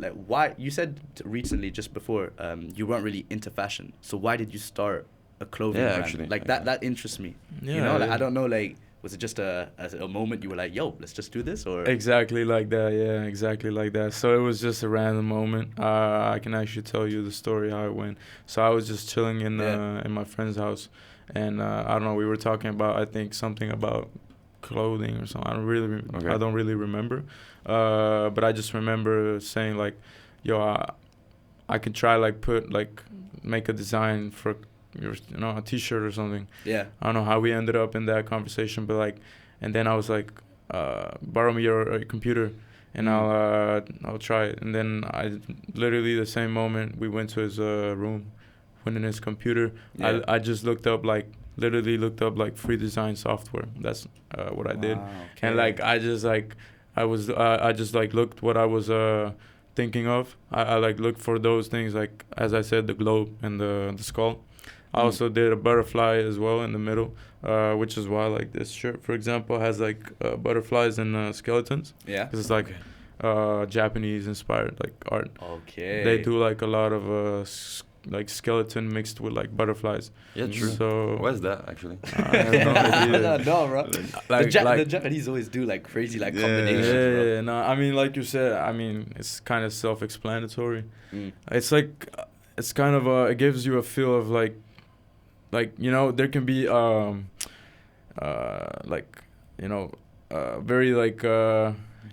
like why you said recently just before you weren't really into fashion. So why did you start a clothing brand? Actually, like that interests me. Yeah, you know, like yeah. I don't know, like was it just a moment you were like, yo, let's just do this, or Exactly like that, yeah, exactly like that. So it was just a random moment. I can actually tell you the story how it went. So I was just chilling in my friend's house, and I don't know, we were talking about, I think, something about clothing or something. I don't really remember. But I just remember saying like, yo, I could try like make a design for a t-shirt or something. Yeah. I don't know how we ended up in that conversation, but like, and then I was like, borrow me your computer and I'll try it. And then I literally the same moment we went to his room, went in his computer. Yeah. I just looked up like free design software. That's what I did. Okay. And like I just looked what I was thinking of. I like looked for those things, like as I said, the globe and the skull. I also did a butterfly as well in the middle, which is why like this shirt, for example, has like butterflies and skeletons. Yeah. Because it's like Japanese inspired like art. Okay. They do like a lot of like skeleton mixed with like butterflies. Yeah, true. So What's that actually? I have no idea. No, bro. Like, the Japanese always do like crazy like combinations, bro. Yeah, no, I mean, like you said, I mean, it's kind of self-explanatory. It's like, it's kind of it gives you a feel of like, you know, there can be like, you know, very like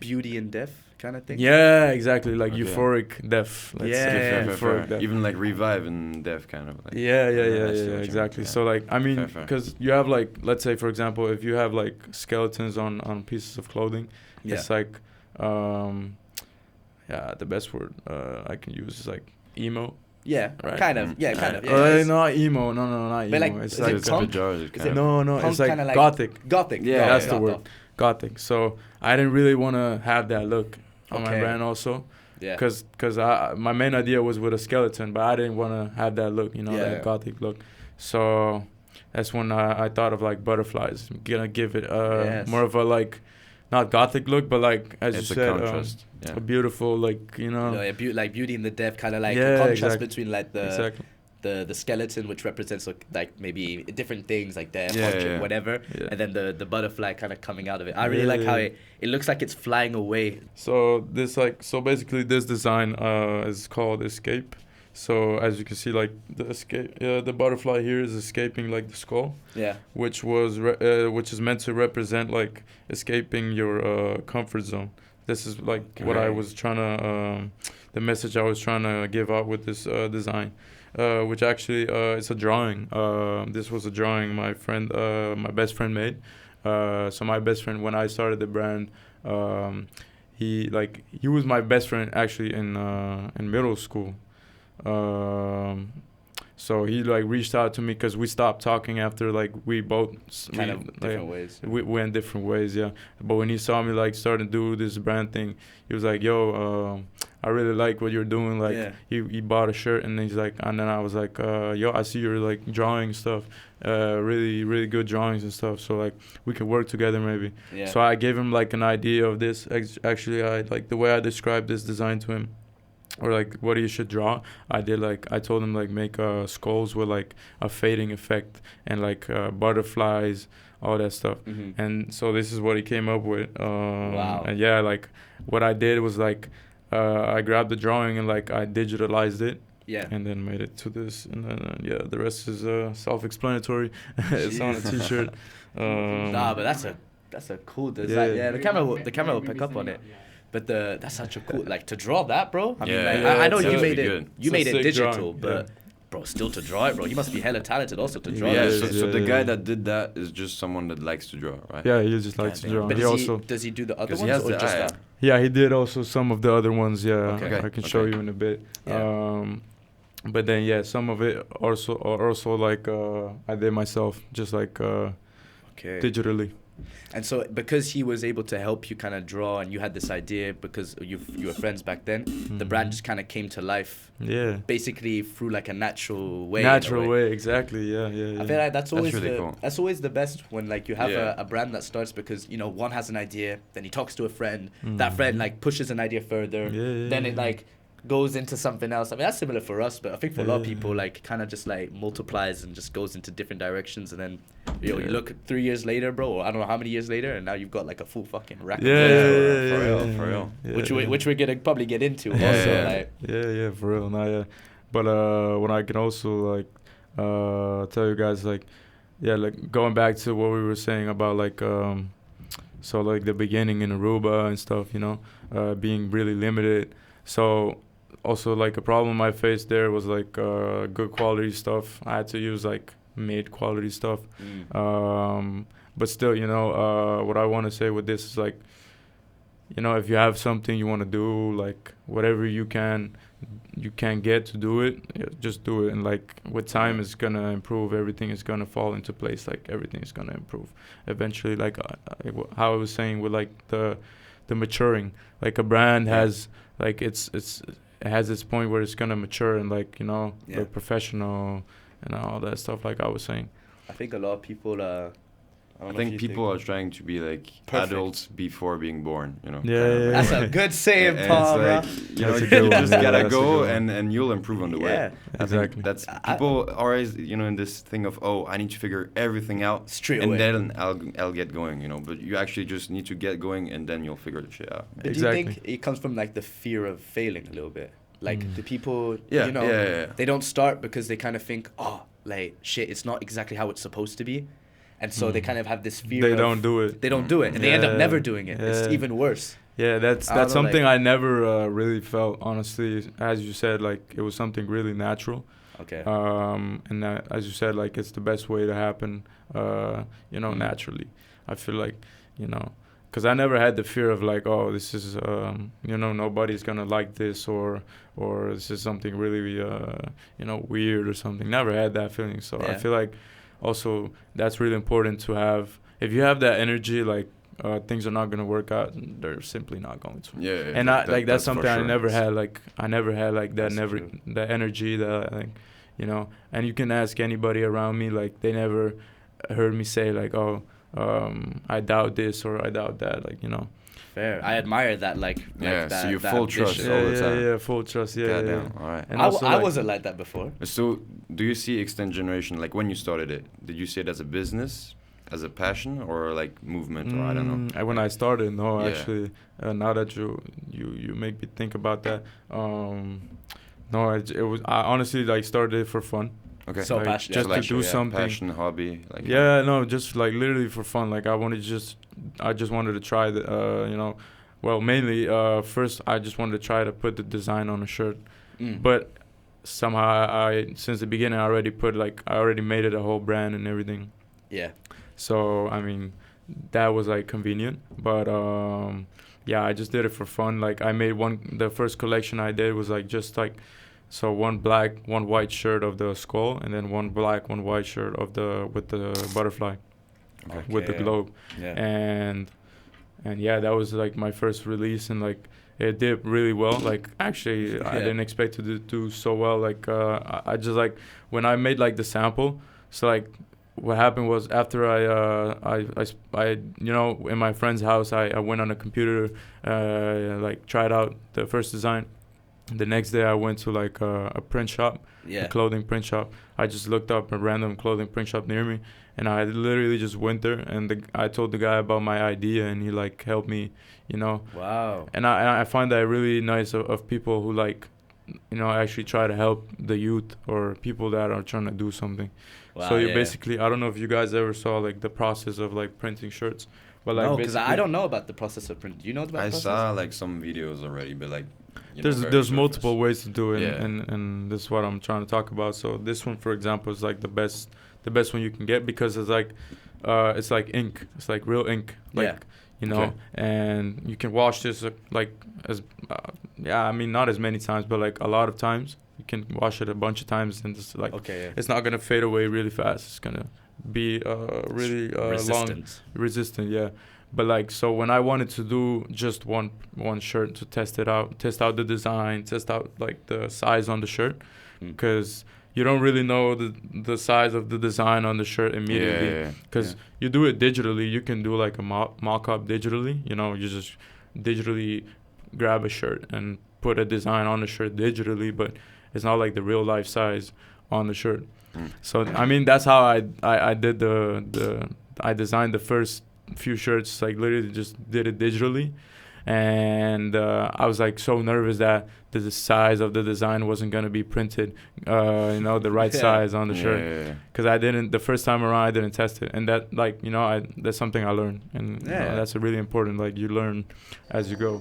Beauty and death kind of thing. yeah, exactly, like Okay. euphoric death. Let's Yeah, say. yeah, Euphoric death. Even like revive and death kind of like. Yeah, I see what you exactly. mean, So like, I mean, Fair. because you have like, let's say for example, if you have like skeletons on pieces of clothing, it's like, the best word I can use is like emo. Yeah, Right. kind of. Yeah, kind of. Yeah, Not emo. No, not But emo. like, it's is like it punk? no, punk it's like kinda like gothic. Gothic. Yeah, That's yeah, the word. Gothic. So I didn't really want to have that look on my Okay. brand also. Yeah. Because my main idea was with a skeleton, but I didn't want to have that look, you know, Yeah. that gothic look. So that's when I thought of like butterflies. I'm gonna give it more of a like, not gothic look, but like as It's you a said, contrast. a beautiful like, you know. Like Beauty and the Death, kind of like Yeah, a contrast exactly. between like Exactly. the skeleton, which represents like maybe different things like death, Yeah, hardship, yeah. whatever, Yeah. and then the butterfly kind of coming out of it. I really like how it looks like it's flying away. So basically this design is called Escape. So as you can see, like the butterfly here is escaping like the skull, Yeah. which is meant to represent like escaping your comfort zone. This is like what I was trying to, the message I was trying to give out with this design, which actually it's a drawing. This was a drawing my best friend made. So my best friend, when I started the brand, he was my best friend actually in middle school. So he like reached out to me because we stopped talking after like we both Different ways. We went different ways, yeah. But when he saw me like starting to do this brand thing, he was like, "Yo, I really like what you're doing." Like he bought a shirt and he's like, and then I was like, "Yo, I see you're like drawing stuff, really really good drawings and stuff. So like we could work together maybe." Yeah. So I gave him like an idea of this. Actually, I like the way I described this design to him, or like what he should draw. I told him like make skulls with like a fading effect and like butterflies, all that stuff. Mm-hmm. And so this is what he came up with. Wow. And yeah, like what I did was like I grabbed the drawing and like I digitalized it. Yeah. And then made it to this, and then the rest is self-explanatory. It's on a t-shirt. But that's a cool design. Yeah, the camera will pick up on it. But that's such a cool, like, to draw that, bro. I mean, like, I know you made it. good. You made It's a it sick digital, drawing, but bro, still to draw it, bro. You must be hella talented also to draw. Yeah, that. so the guy that did that is just someone that likes to draw, right? Yeah, he just likes to draw. But He does he do the other 'Cause he ones has or the just eye. that? Yeah, he did also some of the other ones. Yeah, Okay. I can show you in a bit. Yeah. But then some of it also like I did myself, just like digitally. And so because he was able to help you kind of draw, and you had this idea because you were friends back then, the brand just kind of came to life. Yeah. Basically through like a natural way. Natural way, exactly. Yeah. I feel like that's always really cool. That's always the best when like you have a brand that starts because, you know, one has an idea, then he talks to a friend, that friend like pushes an idea further, then it like goes into something else. I mean, that's similar for us, but I think for a lot of people, like, kind of just like multiplies and just goes into different directions, and then you look 3 years later, bro, or I don't know how many years later, and now you've got like a full fucking rack. For real. Which we're gonna probably get into. Also, like. For real. Nah, yeah. But what I can also like tell you guys, like, like going back to what we were saying about like so like the beginning in Aruba and stuff, you know, being really limited. So also like a problem I faced there was like good quality stuff. I had to use like made quality stuff. But still, you know, what I want to say with this is like, you know, if you have something you want to do, like whatever you can get to do it, just do it. And like with time, it's gonna improve. Everything is gonna fall into place. Like everything is gonna improve eventually. Like how I was saying with like the maturing. Like a brand has like it has its point where it's gonna mature and like, you know, look professional and all that stuff. Like I was saying, I think a lot of people I think people are trying to be like adults before being born, you know. That's a good saying, Paul. Like, you know, you just gotta go and you'll improve on the way. Exactly. That's people always, you know, in this thing of, oh, I need to figure everything out straight away, and then I'll get going, you know. But you actually just need to get going, and then you'll figure the shit out. Do you think it comes from like the fear of failing a little bit? Like the people, you know, they don't start because they kind of think, oh, like shit, it's not exactly how it's supposed to be. And so they kind of have this fear. They don't do it. They don't do it, and they end up never doing it. It's even worse. Yeah, that's something I never really felt, honestly. As you said, like it was something really natural. Okay. And as you said, like it's the best way to happen. You know, naturally. I feel like, you know, because I never had the fear of like, oh, this is, you know, nobody's gonna like this, or this is something really, you know, weird or something. Never had that feeling. So I feel like. Also, that's really important to have. If you have that energy, like things are not gonna work out. They're simply not going to. And that's something I never had. Like I never had like that. That energy. That like, you know. And you can ask anybody around me. Like they never heard me say like, oh, I doubt this or I doubt that. Like, you know. Fair. I admire that. Like so you full trust all the time. Yeah, full trust. Yeah. All right. And I wasn't like that before. So, do you see Extend Generation, like when you started it, did you see it as a business, as a passion, or like movement, or I don't know? When I started, no, actually. Now that you make me think about that, no, it was. I honestly like started it for fun. Okay. So like, passionate. just to do something. Passion, hobby. Like no, just like literally for fun. Like I just wanted to try the, you know, well, mainly first I just wanted to try to put the design on a shirt, but somehow I since the beginning I already made it a whole brand and everything. Yeah. So I mean, that was like convenient, but I just did it for fun. Like I made the first collection I did was like just like. So one black, one white shirt of the skull, and then one black, one white shirt with the butterfly, with the globe, and that was like my first release, and like it did really well. Like actually, I didn't expect to do so well. Like I just like when I made like the sample. So like what happened was after I you know in my friend's house I went on a computer, like tried out the first design. The next day I went to like a print shop, a clothing print shop. I just looked up a random clothing print shop near me, and I literally just went there, and I told the guy about my idea, and he like helped me, you know. Wow. And I find that really nice of people who like, you know, actually try to help the youth or people that are trying to do something. Wow, so you basically, I don't know if you guys ever saw like the process of like printing shirts. But like no, because I don't know about the process of print. Do you know about the process? I saw like some videos already, but like there's multiple ways to do it, and this is what I'm trying to talk about. So this one, for example, is like the best one you can get because it's like ink. It's like real ink, like you know, and you can wash this like as I mean not as many times, but like a lot of times. You can wash it a bunch of times, and just like it's not gonna fade away really fast. It's gonna be really resistant, but like so when I wanted to do just one shirt to test out the design, test out like the size on the shirt, because you don't really know the size of the design on the shirt immediately, because you do it digitally. You can do like a mock-up digitally, you know, you just digitally grab a shirt and put a design on the shirt digitally, but it's not like the real life size on the shirt. So I mean, that's how I did I designed the first few shirts, like literally just did it digitally. And I was like so nervous that the size of the design wasn't going to be printed, the right size on the shirt. Because the first time around I didn't test it. And that, like, that's something I learned. And that's really important. Like, you learn as you go.